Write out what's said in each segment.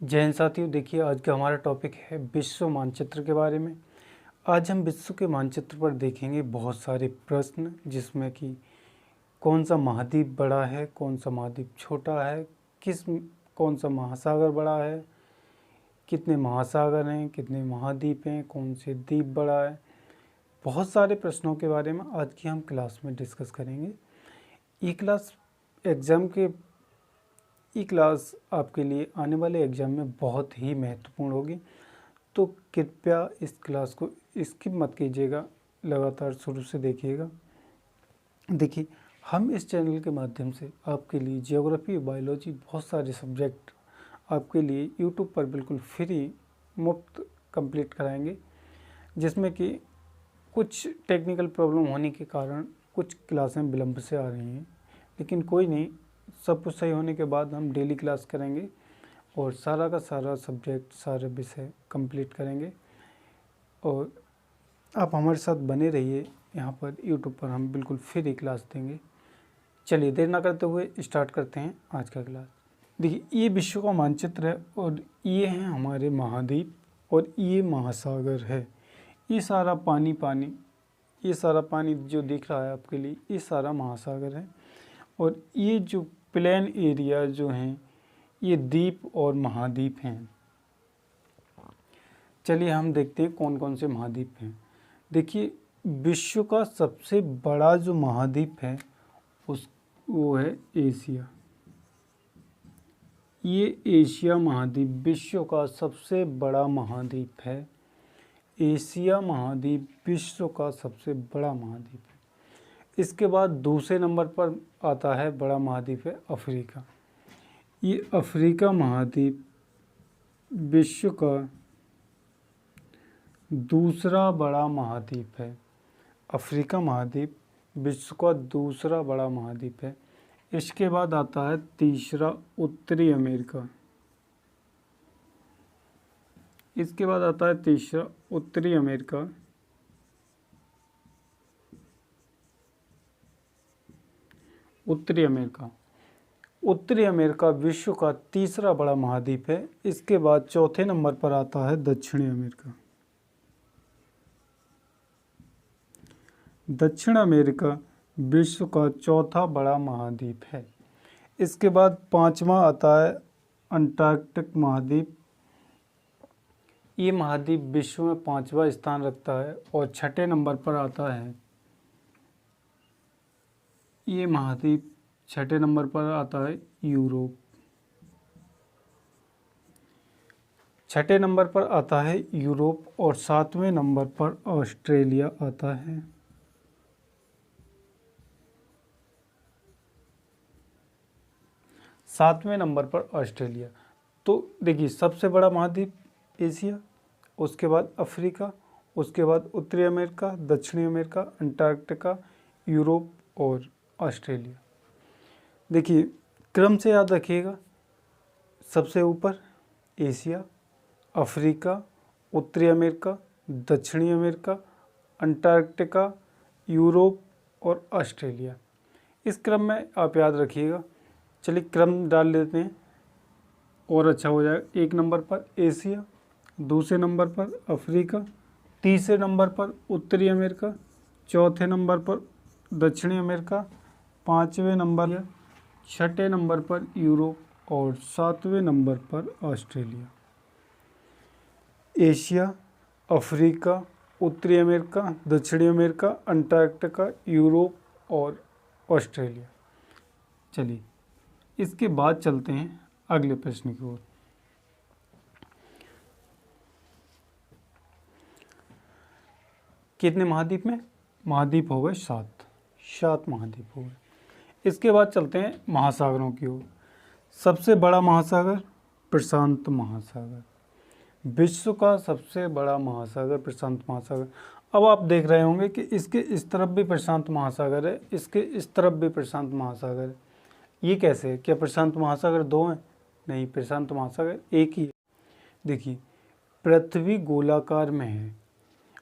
जय हिंद साथियों। देखिए, आज का हमारा टॉपिक है विश्व मानचित्र के बारे में। आज हम विश्व के मानचित्र पर देखेंगे बहुत सारे प्रश्न, जिसमें कि कौन सा महाद्वीप बड़ा है, कौन सा महाद्वीप छोटा है, कौन सा महासागर बड़ा है, कितने महासागर हैं, कितने महाद्वीप हैं, कौन से द्वीप बड़ा है। बहुत सारे प्रश्नों के बारे में आज की हम क्लास में डिस्कस करेंगे। ये क्लास आपके लिए आने वाले एग्ज़ाम में बहुत ही महत्वपूर्ण होगी, तो कृपया इस क्लास को स्किप मत कीजिएगा, लगातार शुरू से देखिएगा। देखिए, हम इस चैनल के माध्यम से आपके लिए ज्योग्राफी, बायोलॉजी, बहुत सारे सब्जेक्ट आपके लिए यूट्यूब पर बिल्कुल फ्री मुफ्त कंप्लीट कराएंगे, जिसमें कि कुछ टेक्निकल प्रॉब्लम होने के कारण कुछ क्लासें विलम्ब से आ रही हैं, लेकिन कोई नहीं, सब कुछ सही होने के बाद हम डेली क्लास करेंगे और सारा का सारा सब्जेक्ट, सारे विषय कंप्लीट करेंगे। और आप हमारे साथ बने रहिए, यहाँ पर यूट्यूब पर हम बिल्कुल फ्री क्लास देंगे। चलिए देर ना करते हुए स्टार्ट करते हैं आज का क्लास। देखिए, ये विश्व का मानचित्र है और ये हैं हमारे महाद्वीप और ये महासागर है। ये सारा पानी ये सारा पानी जो दिख रहा है आपके लिए, ये सारा महासागर है। और ये जो प्लेन एरिया जो हैं, ये द्वीप और महाद्वीप हैं। चलिए हम देखते हैं कौन कौन से महाद्वीप हैं। देखिए, विश्व का सबसे बड़ा जो महाद्वीप है वो है एशिया। ये एशिया महाद्वीप विश्व का सबसे बड़ा महाद्वीप है। एशिया महाद्वीप विश्व का सबसे बड़ा महाद्वीप है। इसके बाद दूसरे नंबर पर आता है बड़ा महाद्वीप है अफ्रीका। ये अफ्रीका महाद्वीप विश्व का दूसरा बड़ा महाद्वीप है। अफ्रीका महाद्वीप विश्व का दूसरा बड़ा महाद्वीप है। इसके बाद आता है तीसरा उत्तरी अमेरिका। इसके बाद आता है तीसरा उत्तरी अमेरिका। उत्तरी अमेरिका विश्व का तीसरा बड़ा महाद्वीप है। इसके बाद चौथे नंबर पर आता है दक्षिणी अमेरिका। दक्षिण अमेरिका विश्व का चौथा बड़ा महाद्वीप है। इसके बाद पांचवा आता है अंटार्कटिक महाद्वीप। ये महाद्वीप विश्व में पांचवा स्थान रखता है। और छठे नंबर पर आता है ये महाद्वीप, छठे नंबर पर आता है यूरोप। छठे नंबर पर आता है यूरोप और सातवें नंबर पर ऑस्ट्रेलिया आता है। सातवें नंबर पर ऑस्ट्रेलिया। तो देखिए, सबसे बड़ा महाद्वीप एशिया, उसके बाद अफ्रीका, उसके बाद उत्तरी अमेरिका, दक्षिणी अमेरिका, अंटार्कटिका, यूरोप और ऑस्ट्रेलिया। देखिए, क्रम से याद रखिएगा। सबसे ऊपर एशिया, अफ्रीका, उत्तरी अमेरिका, दक्षिणी अमेरिका, अंटार्कटिका, यूरोप और ऑस्ट्रेलिया। इस क्रम में आप याद रखिएगा। चलिए क्रम डाल लेते हैं और अच्छा हो जाएगा। एक नंबर पर एशिया, दूसरे नंबर पर अफ्रीका, तीसरे नंबर पर उत्तरी अमेरिका, चौथे नंबर पर दक्षिणी अमेरिका, पाँचवें नंबर, छठे नंबर पर यूरोप और सातवें नंबर पर ऑस्ट्रेलिया। एशिया, अफ्रीका, उत्तरी अमेरिका, दक्षिणी अमेरिका, अंटार्कटिका, यूरोप और ऑस्ट्रेलिया। चलिए इसके बाद चलते हैं अगले प्रश्न की ओर। कितने महाद्वीप में? महाद्वीप हो गए 7 महाद्वीप हो गए। इसके बाद चलते हैं महासागरों की ओर। सबसे बड़ा महासागर प्रशांत महासागर। विश्व का सबसे बड़ा महासागर प्रशांत महासागर। अब आप देख रहे होंगे कि इसके इस तरफ भी प्रशांत महासागर है, इसके इस तरफ भी प्रशांत महासागर है। ये कैसे है? क्या प्रशांत महासागर दो हैं? नहीं, प्रशांत महासागर एक ही है। देखिए, पृथ्वी गोलाकार में है।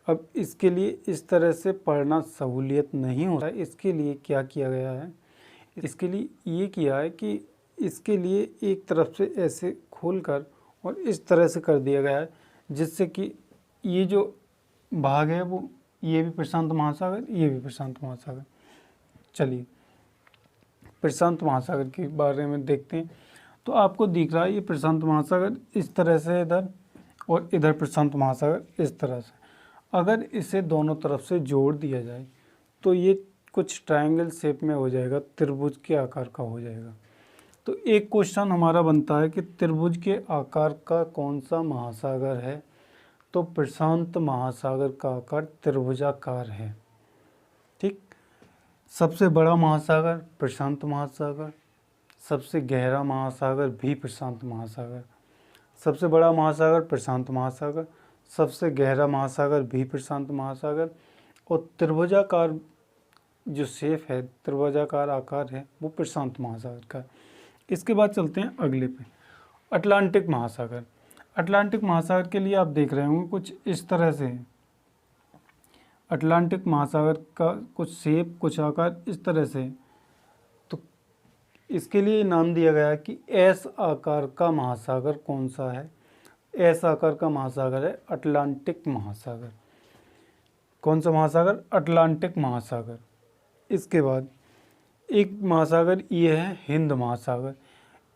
अब इसके लिए इस तरह से पढ़ना सहूलियत नहीं होता है। इसके लिए क्या किया गया है? इसके लिए ये किया है कि इसके लिए एक तरफ से ऐसे खोलकर और इस तरह से कर दिया गया है जिससे कि ये जो भाग है वो ये भी प्रशांत महासागर, ये भी प्रशांत महासागर। चलिए प्रशांत महासागर के बारे में देखते हैं। तो आपको दिख रहा है ये प्रशांत महासागर इस तरह से इधर, और इधर प्रशांत महासागर इस तरह से। अगर इसे दोनों तरफ से जोड़ दिया जाए तो ये कुछ ट्रायंगल शेप में हो जाएगा, त्रिभुज के आकार का हो जाएगा। तो एक क्वेश्चन हमारा बनता है कि त्रिभुज के आकार का कौन सा महासागर है? तो प्रशांत महासागर का आकार त्रिभुजाकार है। ठीक, सबसे बड़ा महासागर प्रशांत महासागर, सबसे गहरा महासागर भी प्रशांत महासागर, सबसे बड़ा महासागर प्रशांत महासागर, सबसे गहरा महासागर भी प्रशांत महासागर, और त्रिभुजाकार जो शेप है, त्रिभुजाकार आकार है, वो प्रशांत महासागर का। इसके बाद चलते हैं अगले पे, अटलांटिक महासागर। अटलांटिक महासागर के लिए आप देख रहे होंगे कुछ इस तरह से है। अटलांटिक महासागर का कुछ शेप, कुछ आकार इस तरह से। तो इसके लिए नाम दिया गया है कि एस आकार का महासागर कौन सा है? एस आकार का महासागर है अटलांटिक महासागर। कौन सा महासागर? अटलांटिक महासागर। इसके बाद एक महासागर ये है हिंद महासागर,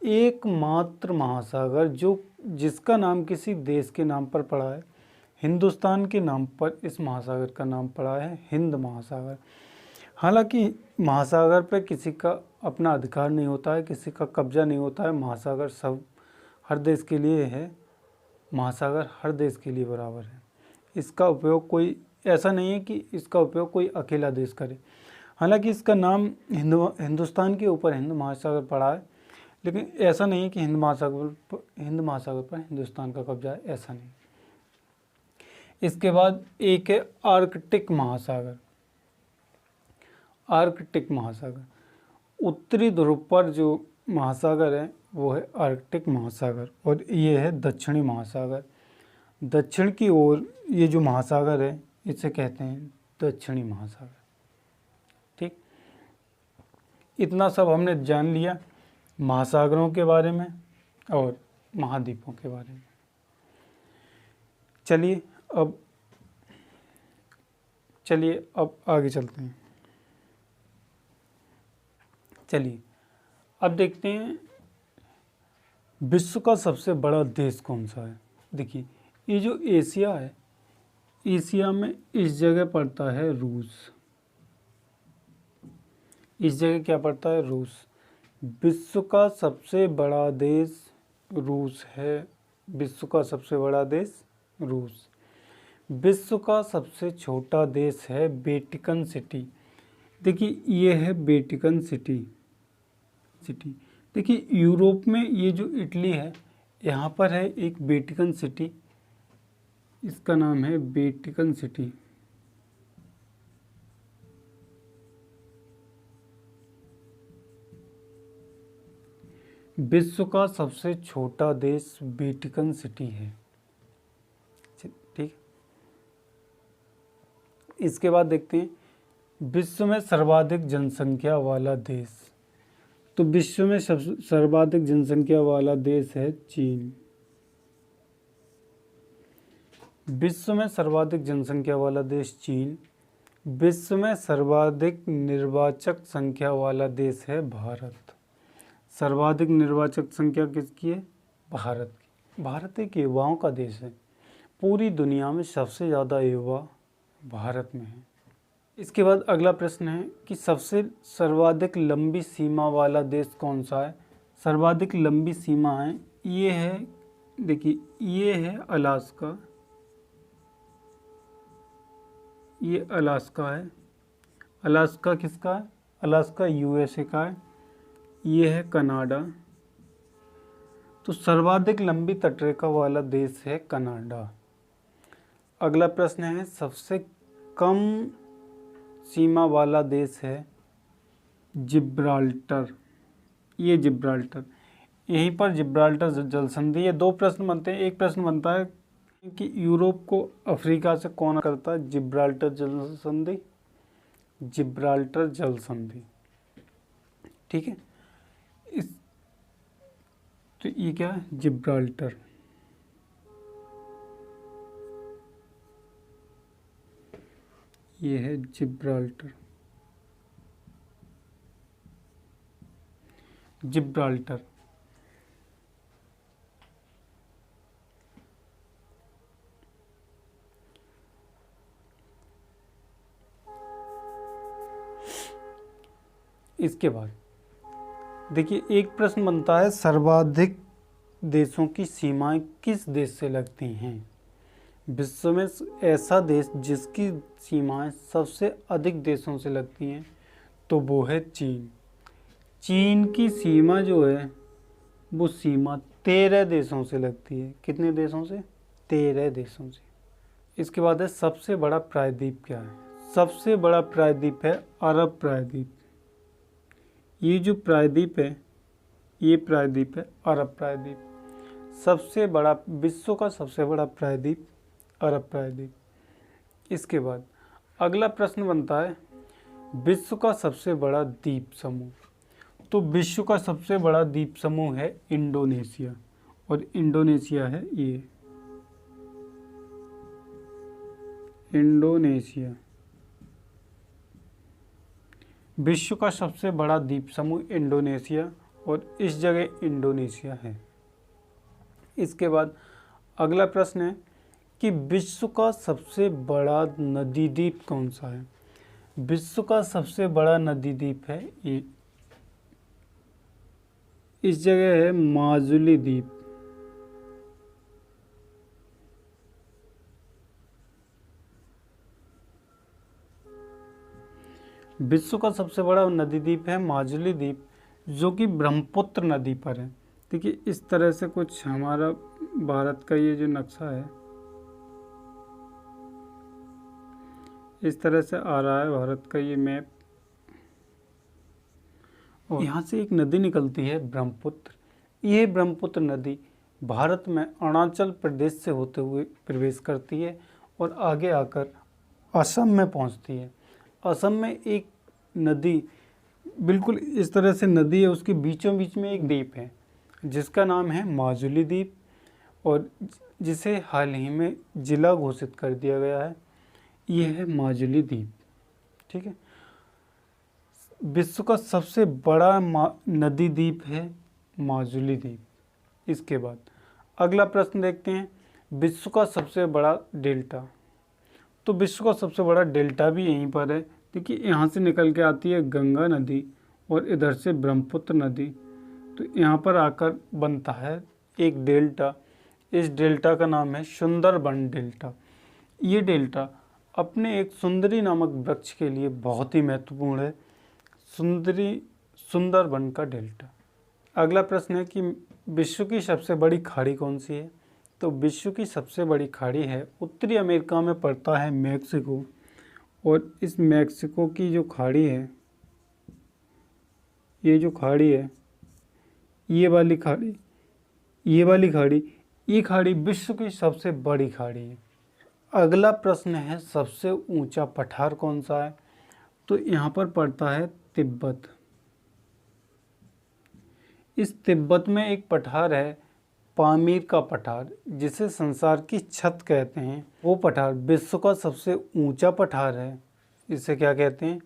एकमात्र महासागर जो जिसका नाम किसी देश के नाम पर पड़ा है। हिंदुस्तान के नाम पर इस महासागर का नाम पड़ा है हिंद महासागर। हालांकि महासागर पर किसी का अपना अधिकार नहीं होता है, किसी का कब्जा नहीं होता है। महासागर सब हर देश के लिए है, महासागर हर देश के लिए बराबर है। इसका उपयोग कोई ऐसा नहीं है कि इसका उपयोग कोई अकेला देश करे। हालांकि इसका नाम हिंदुस्तान के ऊपर हिंद महासागर पड़ा है, लेकिन ऐसा नहीं है कि हिंद महासागर पर हिंदुस्तान का कब्जा है, ऐसा नहीं। इसके बाद एक है आर्कटिक महासागर। आर्कटिक महासागर, उत्तरी ध्रुव पर जो महासागर है वो है आर्कटिक महासागर, और ये है दक्षिणी महासागर। दक्षिण की ओर ये जो महासागर है इसे कहते हैं दक्षिणी महासागर। ठीक, इतना सब हमने जान लिया महासागरों के बारे में और महाद्वीपों के बारे में। चलिए अब आगे चलते हैं। चलिए अब देखते हैं विश्व का सबसे बड़ा देश कौन सा है। देखिए ये जो एशिया है, एशिया में इस जगह पड़ता है रूस। इस जगह क्या पड़ता है? रूस। विश्व का सबसे बड़ा देश रूस है। विश्व का सबसे बड़ा देश रूस। विश्व का सबसे छोटा देश है वेटिकन सिटी। देखिए ये है वेटिकन सिटी। देखिए यूरोप में ये जो इटली है यहाँ पर है एक वेटिकन सिटी, इसका नाम है वेटिकन सिटी। विश्व का सबसे छोटा देश वेटिकन सिटी है। ठीक, इसके बाद देखते हैं विश्व में सर्वाधिक जनसंख्या वाला देश। तो विश्व में सर्वाधिक जनसंख्या वाला देश है चीन। विश्व में सर्वाधिक जनसंख्या वाला देश चीन। विश्व में सर्वाधिक निर्वाचक संख्या वाला देश है भारत। सर्वाधिक निर्वाचक संख्या किसकी है? भारत की। भारत एक युवाओं का देश है। पूरी दुनिया में सबसे ज़्यादा युवा भारत में है। इसके बाद अगला प्रश्न है कि सबसे सर्वाधिक लंबी सीमा वाला देश कौन सा है? सर्वाधिक लंबी सीमा है ये है, देखिए ये है अलास्का। ये अलास्का है। अलास्का किसका है? अलास्का यूएसए का है। ये है कनाडा। तो सर्वाधिक लंबी तटरेखा वाला देश है कनाडा। अगला प्रश्न है सबसे कम सीमा वाला देश है जिब्राल्टर। ये जिब्राल्टर, यहीं पर जिब्राल्टर जल संधि। ये दो प्रश्न बनते हैं। एक प्रश्न बनता है कि यूरोप को अफ्रीका से कौन करता है? जिब्राल्टर जल संधि। जिब्राल्टर जल संधि, ठीक है। तो ये क्या है? जिब्राल्टर। ये है जिब्राल्टर। जिब्राल्टर इसके बाद देखिए एक प्रश्न बनता है, सर्वाधिक देशों की सीमाएं किस देश से लगती हैं? विश्व में ऐसा देश जिसकी सीमाएं सबसे अधिक देशों से लगती हैं तो वो है चीन। चीन की सीमा जो है वो सीमा 13 देशों से लगती है। कितने देशों से? 13 देशों से। इसके बाद है सबसे बड़ा प्रायद्वीप क्या है? सबसे बड़ा प्रायद्वीप है अरब प्रायद्वीप। ये जो प्रायद्वीप है ये प्रायद्वीप है अरब प्रायद्वीप। सबसे बड़ा, विश्व का सबसे बड़ा प्रायद्वीप अरब प्रायद्वीप। इसके बाद अगला प्रश्न बनता है, विश्व का सबसे बड़ा द्वीप समूह। तो विश्व का सबसे बड़ा द्वीप समूह है इंडोनेशिया, और इंडोनेशिया है ये इंडोनेशिया। विश्व का सबसे बड़ा द्वीप समूह इंडोनेशिया, और इस जगह इंडोनेशिया है। इसके बाद अगला प्रश्न है कि विश्व का सबसे बड़ा नदी द्वीप कौन सा है? विश्व का सबसे बड़ा नदी द्वीप है ये, इस जगह है माजुली द्वीप। विश्व का सबसे बड़ा नदी द्वीप है माजुली द्वीप, जो कि ब्रह्मपुत्र नदी पर है। देखिए इस तरह से कुछ हमारा भारत का ये जो नक्शा है इस तरह से आ रहा है भारत का ये मैप, और यहाँ से एक नदी निकलती है ब्रह्मपुत्र। ये ब्रह्मपुत्र नदी भारत में अरुणाचल प्रदेश से होते हुए प्रवेश करती है और आगे आकर असम में पहुँचती है। असम में एक नदी बिल्कुल इस तरह से नदी है, उसके बीचों बीच में एक द्वीप है जिसका नाम है माजुली द्वीप, और जिसे हाल ही में जिला घोषित कर दिया गया है। ये है माजुली द्वीप। ठीक है, विश्व का सबसे बड़ा नदी द्वीप है माजुली द्वीप। इसके बाद अगला प्रश्न देखते हैं, विश्व का सबसे बड़ा डेल्टा। तो विश्व का सबसे बड़ा डेल्टा भी यहीं पर है। देखिए यहाँ से निकल के आती है गंगा नदी और इधर से ब्रह्मपुत्र नदी, तो यहाँ पर आकर बनता है एक डेल्टा। इस डेल्टा का नाम है सुंदरबन डेल्टा। ये डेल्टा अपने एक सुंदरी नामक वृक्ष के लिए बहुत ही महत्वपूर्ण है, सुंदरबन का डेल्टा। अगला प्रश्न है कि विश्व की सबसे बड़ी खाड़ी कौन सी है? तो विश्व की सबसे बड़ी खाड़ी है, उत्तरी अमेरिका में पड़ता है मैक्सिको, और इस मैक्सिको की जो खाड़ी है, ये जो खाड़ी है, ये वाली खाड़ी, ये खाड़ी विश्व की सबसे बड़ी खाड़ी है। अगला प्रश्न है सबसे ऊंचा पठार कौन सा है? तो यहाँ पर पड़ता है तिब्बत। इस तिब्बत में एक पठार है पामीर का पठार, जिसे संसार की छत कहते हैं। वो पठार विश्व का सबसे ऊंचा पठार है। इसे क्या कहते हैं?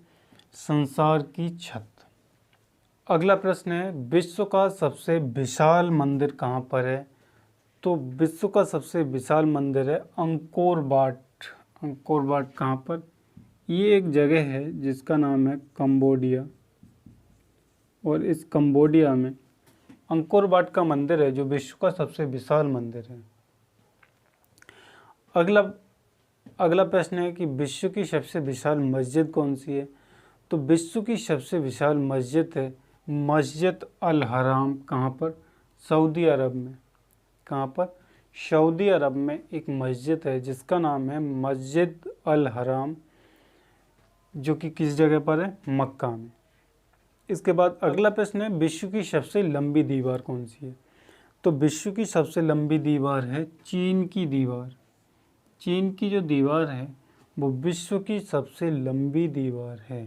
संसार की छत। अगला प्रश्न है विश्व का सबसे विशाल मंदिर कहाँ पर है? तो विश्व का सबसे विशाल मंदिर है अंकोर वाट। अंकोर वाट कहाँ पर? ये एक जगह है जिसका नाम है कंबोडिया, और इस कंबोडिया में अंकोर वाट का मंदिर है जो विश्व का सबसे विशाल मंदिर है। अगला प्रश्न है कि विश्व की सबसे विशाल मस्जिद कौन सी है? तो विश्व की सबसे विशाल मस्जिद है मस्जिद अल हराम। कहाँ पर? सऊदी अरब में। कहाँ पर? सऊदी अरब में एक मस्जिद है जिसका नाम है मस्जिद अल हराम, जो कि किस जगह पर है? मक्का में। इसके बाद अगला प्रश्न है विश्व की सबसे लंबी दीवार कौन सी है? तो विश्व की सबसे लंबी दीवार है चीन की दीवार। चीन की जो दीवार है वो विश्व की सबसे लंबी दीवार है।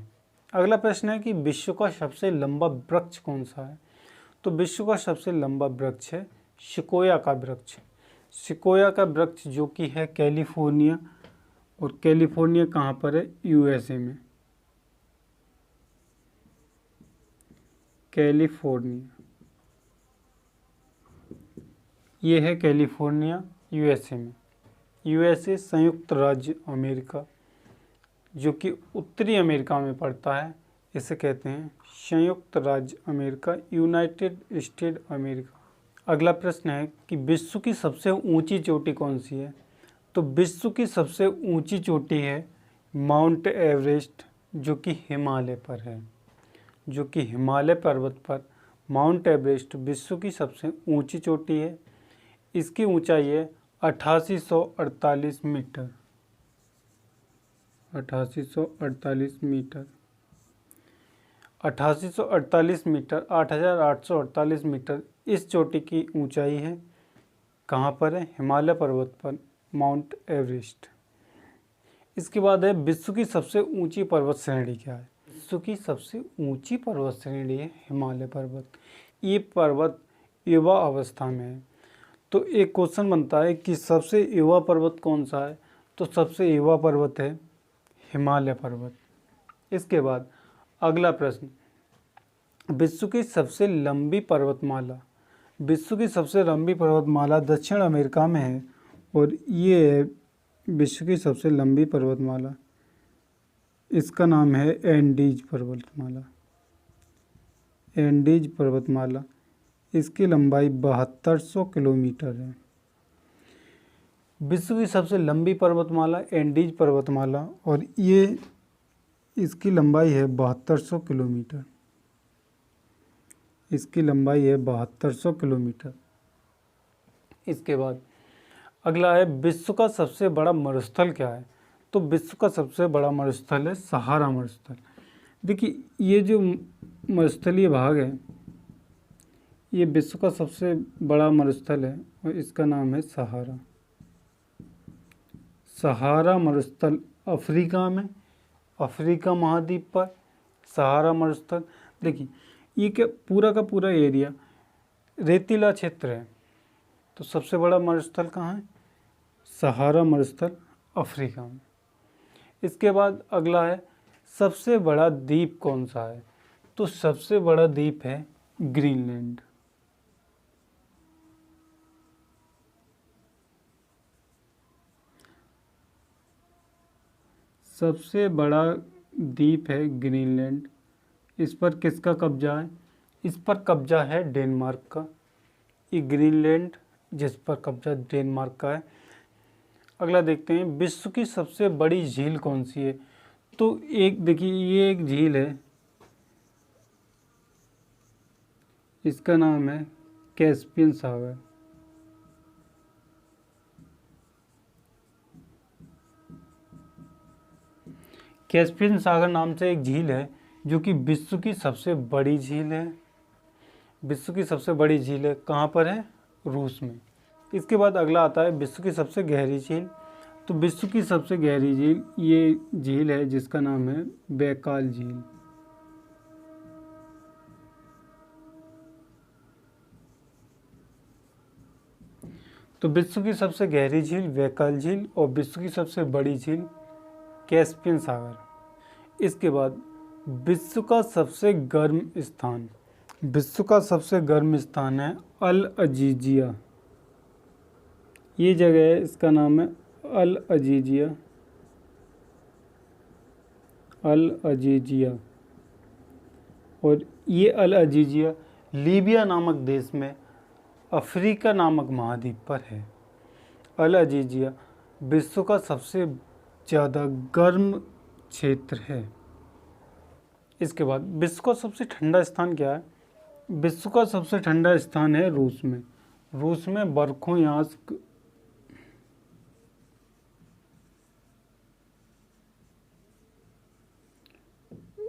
अगला प्रश्न है कि विश्व का सबसे लंबा वृक्ष कौन सा है? तो विश्व का सबसे लंबा वृक्ष है सिकोया का वृक्ष। सिकोया का वृक्ष जो कि है कैलिफोर्निया और कैलिफोर्निया कहाँ पर है? यूएसए में। कैलिफोर्निया, ये है कैलिफोर्निया यूएसए में। यूएसए संयुक्त राज्य अमेरिका, जो कि उत्तरी अमेरिका में पड़ता है, इसे कहते हैं संयुक्त राज्य अमेरिका, यूनाइटेड स्टेट अमेरिका। अगला प्रश्न है कि विश्व की सबसे ऊंची चोटी कौन सी है? तो विश्व की सबसे ऊंची चोटी है माउंट एवरेस्ट, जो कि हिमालय पर है। जो कि हिमालय पर्वत पर माउंट एवरेस्ट विश्व की सबसे ऊंची चोटी है। इसकी ऊंचाई है 8848 मीटर। 8848 मीटर, 8848 मीटर, 8848 मीटर इस चोटी की ऊंचाई है। कहाँ पर है? हिमालय पर्वत पर, माउंट एवरेस्ट। इसके बाद है विश्व की सबसे ऊंची पर्वत श्रेणी क्या है? विश्व की सबसे ऊंची पर्वत श्रेणी है हिमालय पर्वत। ये पर्वत युवा अवस्था में है। तो एक क्वेश्चन बनता है कि सबसे युवा पर्वत कौन सा है? तो सबसे युवा पर्वत है हिमालय पर्वत। इसके बाद अगला प्रश्न, विश्व की सबसे लंबी पर्वतमाला। विश्व की सबसे लंबी पर्वतमाला दक्षिण अमेरिका में है और ये है विश्व की सबसे लंबी पर्वतमाला। इसका नाम है एंडीज पर्वतमाला। एंडीज पर्वतमाला, इसकी लंबाई 7200 किलोमीटर है। विश्व की सबसे लंबी पर्वतमाला एंडीज पर्वतमाला, और ये इसकी लंबाई है 7200 किलोमीटर। इसकी लंबाई है 7200 किलोमीटर। इसके बाद अगला है विश्व का सबसे बड़ा मरुस्थल क्या है? तो विश्व का सबसे बड़ा मरुस्थल है सहारा मरुस्थल। देखिए, ये जो मरुस्थलीय भाग है, ये विश्व का सबसे बड़ा मरुस्थल है और इसका नाम है सहारा। सहारा मरुस्थल अफ्रीका में, अफ्रीका महाद्वीप पर सहारा मरुस्थल। देखिए, ये क्या पूरा का पूरा एरिया रेतीला क्षेत्र है। तो सबसे बड़ा मरुस्थल कहाँ है? सहारा मरुस्थल अफ्रीका में। इसके बाद अगला है सबसे बड़ा द्वीप कौन सा है? तो सबसे बड़ा द्वीप है ग्रीनलैंड। सबसे बड़ा द्वीप है ग्रीनलैंड। इस पर किसका कब्जा है? इस पर कब्जा है डेनमार्क का। ये ग्रीनलैंड जिस पर कब्जा डेनमार्क का है। अगला देखते हैं विश्व की सबसे बड़ी झील कौन सी है? तो एक देखिए, ये एक झील है, इसका नाम है कैस्पियन सागर। कैस्पियन सागर नाम से एक झील है जो कि विश्व की सबसे बड़ी झील है। विश्व की सबसे बड़ी झील है, कहाँ पर है? रूस में। इसके बाद अगला आता है विश्व की सबसे गहरी झील। तो विश्व की सबसे गहरी झील ये झील है जिसका नाम है बैकाल झील। तो विश्व की सबसे गहरी झील बैकाल झील और विश्व की सबसे बड़ी झील कैस्पियन सागर। इसके बाद विश्व का सबसे गर्म स्थान। विश्व का सबसे गर्म स्थान है अल अजीजिया। ये जगह है, इसका नाम है अल अजीजिया। अल अजीजिया, और ये अल अजीजिया लीबिया नामक देश में अफ्रीका नामक महाद्वीप पर है। अल अजीजिया विश्व का सबसे ज़्यादा गर्म क्षेत्र है। इसके बाद विश्व का सबसे ठंडा स्थान क्या है? विश्व का सबसे ठंडा स्थान है रूस में। रूस में बरखोयास्क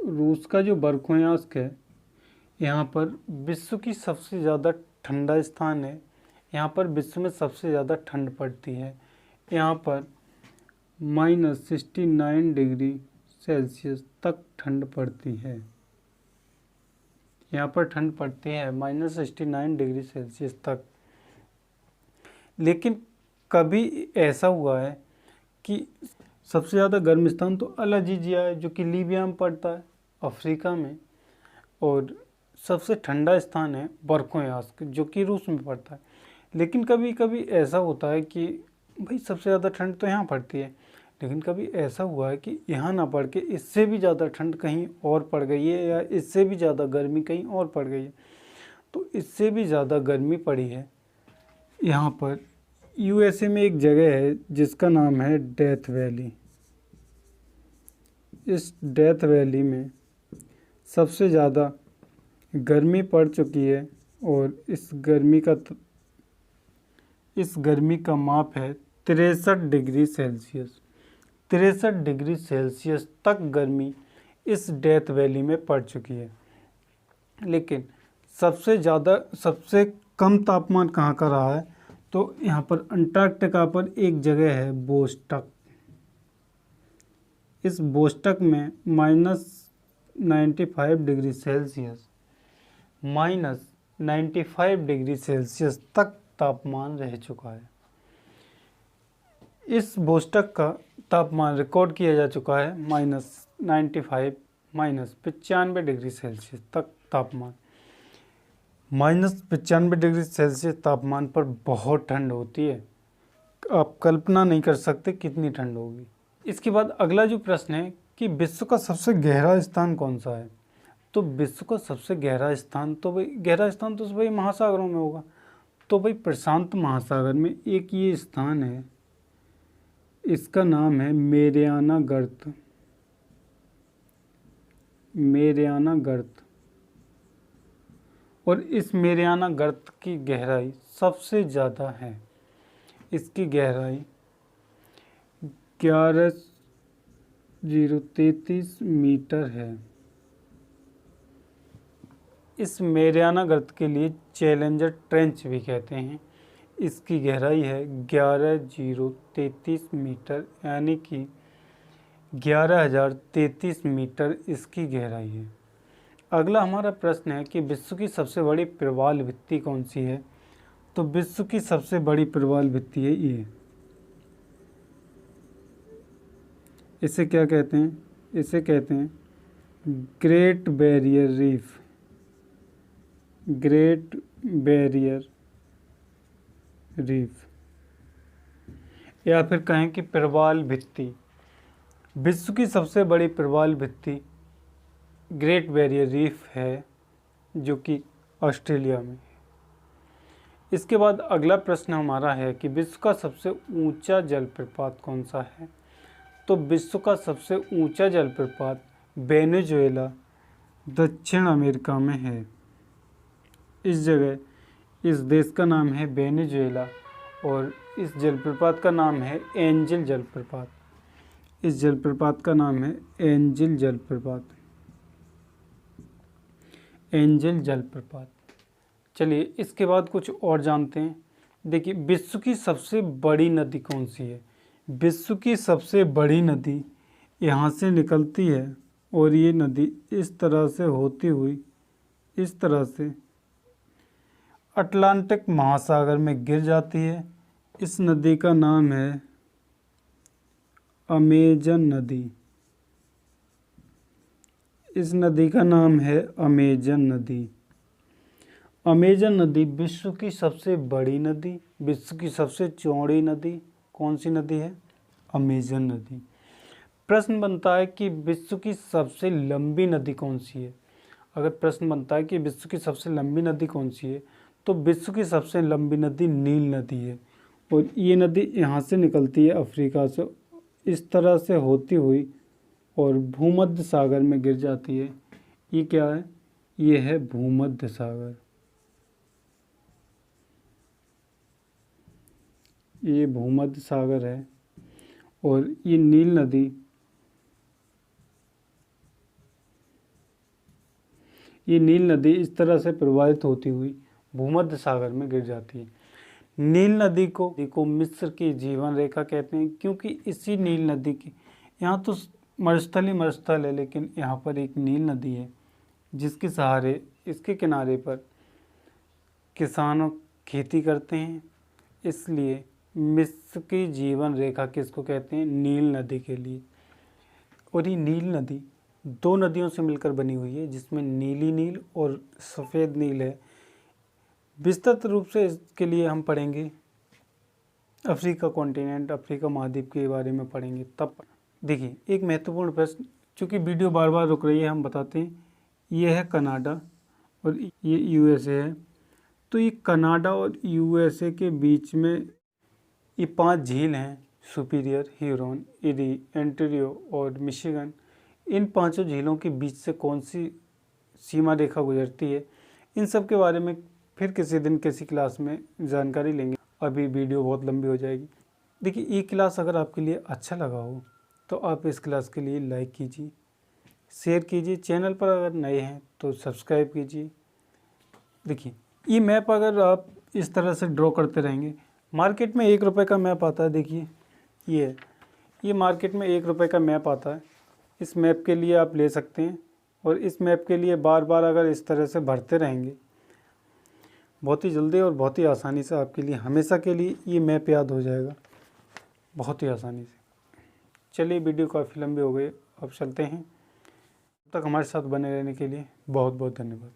रूस का जो बरखोयास्क है, यहाँ पर विश्व की सबसे ज़्यादा ठंडा स्थान है। यहाँ पर विश्व में सबसे ज़्यादा ठंड पड़ती है। यहाँ पर -69 डिग्री सेल्सियस तक ठंड पड़ती है। यहाँ पर ठंड पड़ती है -69 डिग्री सेल्सियस तक। लेकिन कभी ऐसा हुआ है कि सबसे ज़्यादा गर्म स्थान तो अल अजीजिया है जो कि लीबिया में पड़ता है, अफ्रीका में। और सबसे ठंडा स्थान है बर्कोयास्क जो कि रूस में पड़ता है। लेकिन कभी कभी ऐसा होता है कि भाई सबसे ज़्यादा ठंड तो यहाँ पड़ती है, लेकिन कभी ऐसा हुआ है कि यहाँ ना पड़ के इससे भी ज़्यादा ठंड कहीं और पड़ गई है, या इससे भी ज़्यादा गर्मी कहीं और पड़ गई है। तो इससे भी ज़्यादा गर्मी पड़ी है यहाँ पर यूएसए में एक जगह है जिसका नाम है डेथ वैली। इस डेथ वैली में सबसे ज़्यादा गर्मी पड़ चुकी है, और इस गर्मी का माप है 63 डिग्री सेल्सियस। 63 डिग्री सेल्सियस तक गर्मी इस डेथ वैली में पड़ चुकी है। लेकिन सबसे कम तापमान कहाँ का रहा है, तो यहाँ पर अंटार्कटिका पर एक जगह है बोस्टक। इस बोस्टक में -95 डिग्री सेल्सियस -95 डिग्री सेल्सियस तक तापमान रह चुका है। इस बोस्टक का तापमान रिकॉर्ड किया जा चुका है -95 -95 डिग्री सेल्सियस तक तापमान। -95 डिग्री सेल्सियस तापमान पर बहुत ठंड होती है, आप कल्पना नहीं कर सकते कितनी ठंड होगी। इसके बाद अगला जो प्रश्न है कि विश्व का सबसे गहरा स्थान कौन सा है। तो विश्व का सबसे गहरा स्थान तो भाई महासागरों में होगा। तो भाई प्रशांत महासागर में एक ये स्थान है, इसका नाम है मेरियाना गर्त। और इस मेरियाना गर्त की गहराई सबसे ज़्यादा है। इसकी गहराई 11,033 मीटर है। इस मेरियाना गर्त के लिए चैलेंजर ट्रेंच भी कहते हैं। इसकी गहराई है 11,033 मीटर, यानी कि 11,033 मीटर इसकी गहराई है। अगला हमारा प्रश्न है कि विश्व की सबसे बड़ी प्रवाल भित्ति कौन सी है। तो विश्व की सबसे बड़ी प्रवाल भित्ति है ये। इसे क्या कहते हैं? इसे कहते हैं great barrier reef. Great barrier reef, या फिर कहें कि प्रवाल भित्ति। विश्व की सबसे बड़ी प्रवाल भित्ति ग्रेट बैरियर रीफ है जो कि ऑस्ट्रेलिया में है। इसके बाद अगला प्रश्न हमारा है कि विश्व का सबसे ऊंचा जलप्रपात कौन सा है। तो विश्व का सबसे ऊंचा जलप्रपात वेनेजुएला दक्षिण अमेरिका में है। इस देश का नाम है वेनेजुएला, और इस जलप्रपात का नाम है एंजल जलप्रपात। इस जलप्रपात का नाम है एंजल जलप्रपात। चलिए इसके बाद कुछ और जानते हैं। देखिए विश्व की सबसे बड़ी नदी कौन सी है। विश्व की सबसे बड़ी नदी यहाँ से निकलती है, और ये नदी इस तरह से होती हुई इस तरह से अटलांटिक महासागर में गिर जाती है। इस नदी का नाम है अमेजन नदी। इस नदी का नाम है अमेजन नदी। अमेजन नदी विश्व की सबसे बड़ी नदी, विश्व की सबसे चौड़ी नदी कौन सी नदी है? अमेजन नदी। प्रश्न बनता है कि विश्व की सबसे लंबी नदी कौन सी है। अगर प्रश्न बनता है कि विश्व की सबसे लंबी नदी कौन सी है, तो विश्व की सबसे लंबी नदी नील नदी है। और ये नदी यहाँ से निकलती है अफ्रीका से, इस तरह से होती हुई और भूमध्य सागर में गिर जाती है। ये क्या है? ये है भूमध्य सागर। ये भूमध्य सागर है, और ये नील नदी इस तरह से प्रवाहित होती हुई भूमध्य सागर में गिर जाती है। नील नदी को मिस्र की जीवन रेखा कहते हैं, क्योंकि इसी नील नदी की, यहाँ तो मरुस्थल है, लेकिन यहाँ पर एक नील नदी है जिसके सहारे, इसके किनारे पर किसान खेती करते हैं, इसलिए मिस्र की जीवन रेखा किसको कहते हैं? नील नदी के लिए। और ये नील नदी 2 नदियों से मिलकर बनी हुई है, जिसमें नीली नील और सफ़ेद नील है। विस्तृत रूप से इसके लिए हम पढ़ेंगे अफ्रीका कॉन्टिनेंट, अफ्रीका महाद्वीप के बारे में पढ़ेंगे तब। देखिए, एक महत्वपूर्ण प्रश्न, चूँकि वीडियो बार बार रुक रही है, हम बताते हैं। ये है कनाडा और ये यूएसए है। तो ये कनाडा और यूएसए के बीच में ये 5 झील हैं, सुपीरियर, ह्यूरॉन, इरी, एंटेरियो और मिशिगन। इन 5 झीलों के बीच से कौन सी सीमा रेखा गुजरती है, इन सब के बारे में फिर किसी दिन किसी क्लास में जानकारी लेंगे। अभी वीडियो बहुत लंबी हो जाएगी। देखिए, ये क्लास अगर आपके लिए अच्छा लगा हो तो आप इस क्लास के लिए लाइक कीजिए, शेयर कीजिए। चैनल पर अगर नए हैं तो सब्सक्राइब कीजिए। देखिए, ये मैप अगर आप इस तरह से ड्रॉ करते रहेंगे, मार्केट में 1 रुपये का मैप आता है। देखिए, ये मार्केट में 1 रुपये का मैप आता है। इस मैप के लिए आप ले सकते हैं, और इस मैप के लिए बार बार अगर इस तरह से भरते रहेंगे, बहुत ही जल्दी और बहुत ही आसानी से आपके लिए हमेशा के लिए ये मैप याद हो जाएगा, बहुत ही आसानी से। चलिए, वीडियो काफ़ी लंबी हो गई, अब चलते हैं। तब तक हमारे साथ बने रहने के लिए बहुत बहुत धन्यवाद।